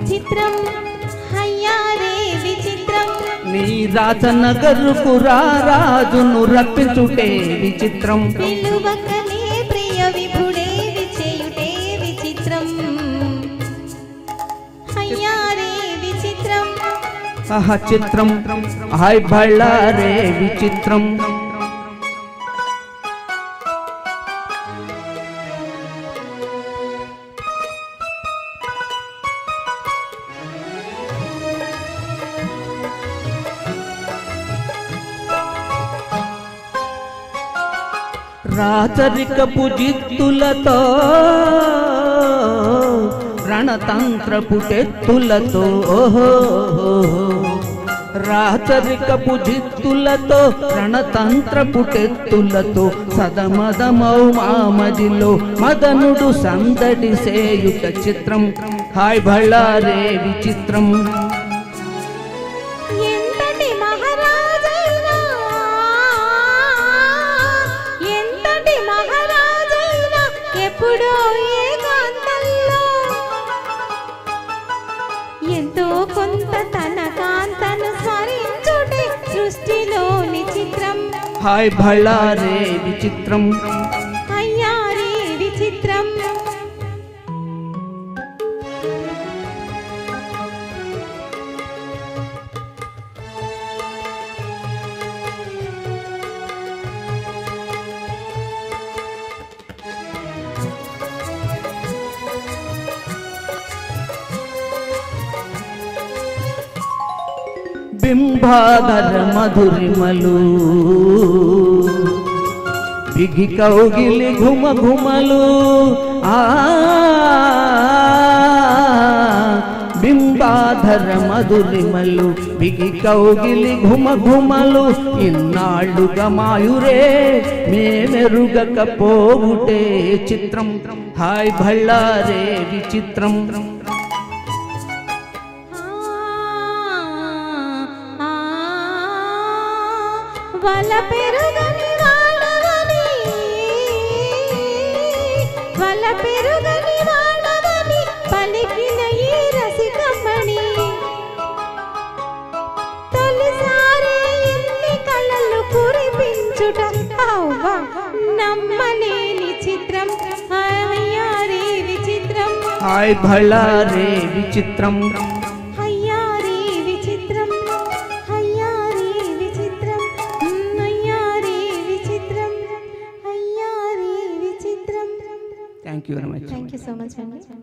చిత్రం అయ్యారే విచిత్రం నీ రాజనగరుకు రాజును రప్పించుటే విచిత్రం పిలువకనే ప్రియ విభుడే విచేయుటే విచిత్రం అయ్యారే విచిత్రం ఆహా చిత్రం హాయ్ బళ్ళారే విచిత్రం రాచరికపు జిత్తులతో రణతంత్రపు టెత్తులతో రాచరికపు జిత్తులతో రణతంత్రపు టెత్తులతో సదమదమౌ మామదిలో మదనుడు సందడి సేయుట చిత్రం హాయ్ బళ్ళారే విచిత్రం ఎప్పుడో ఏకాంతంలో ఎంతో కొంత తన కాంతను స్మరించుటే సృష్టిలోని చిత్రం హాయ్ బళ్ళారే విచిత్రం అయ్యారే విచిత్రం బింబాధర మధురిమలు బిగి కౌగిలి ఘుమ ఘుమలు బింబాధర మధురిమలు బిగి కౌగిలి ఘుమ ఘుమలు ఇన్నాళ్ళుగా మాయురే మేమెరుగకపోవుటే చిత్రం హాయ్ బళ్ళారే విచిత్రం వల పెరుగని వాడవని పలికిన ఈ రసికమ్మణి తొలిసారి ఎన్ని కళలు కురిపించుట నమ్మలేని చిత్రం అయ్యారే విచిత్రం హాయ్ బళ్ళారే విచిత్రం Thank you very much. Thank you so much.